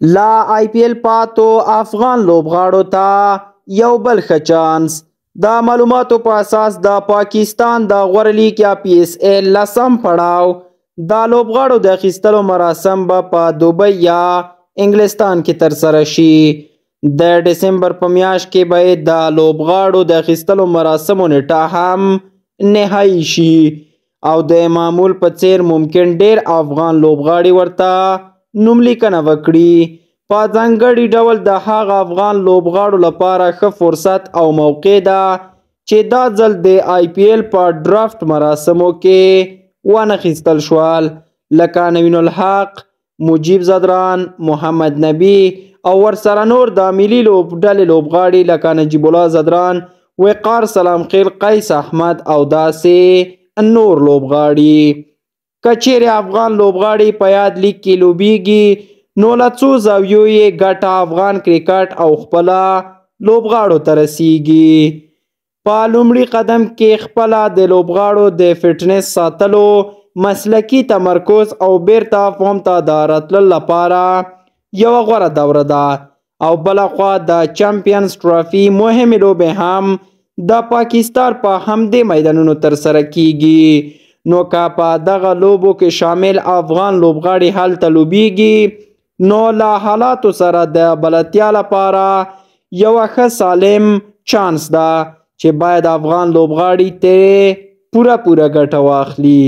لا آی پی ایل پاتو افغان لوبغاړو ته یو بل ښه چانس. د معلوماتو په اساس د پاکستان د غوره لیګ یا پی اس ایل لسم پړاو د لوبغاړو د اخیستلو مراسم به په دوبۍ یا انګلستان کې ترسره شي. د ډسمبر په میاشت کې به د لوبغاړو د اخیستلو مراسمو نیټه هم نهایي شي او د معمول په څیر ممکن ډیر افغان لوبغاړي ورته نوملیکنه وکړي. په ځانګړي ډول د هغه افغان لوبغاړو لپاره ښه فرصت او موقع ده چې دا ځل د آی پی ایل په ډرافت مراسمو کې وانخیستل شول، لکه نوین الحق، مجیب زدران، محمد نبی او ورسره نور د ملي لوبډلې لوبغاړي لکه نجیب الله زدران، وقار سلامخیل، قیس احمد او داسې نور لوبغاړي. که چیرې افغان لوبغاړي په یاد لیګ کې لوبیږي نو له څو زاویو یې ګټه افغان کرکټ او خپله لوبغاړو ته رسیږي. په لومړي قدم کې خپله د لوبغاړو د فټنس ساتلو، مسلکي تمرکز او بیرته فارم ته د راتللو لپاره یوه غوره دوره ده او بلخوا د چمپیونز ټرافي مهمې لوبې هم د پاکستان په همدې میدانونو ترسره کیږي. نو که په دغه لوبو کې شامل افغان لوبغاړي هلته لوبیږي نو له حالاتو سره د بلدتیا لپاره یوه ښه سالم چانس ده چې باید افغان لوبغاړي ترې پوره ګټه واخلي.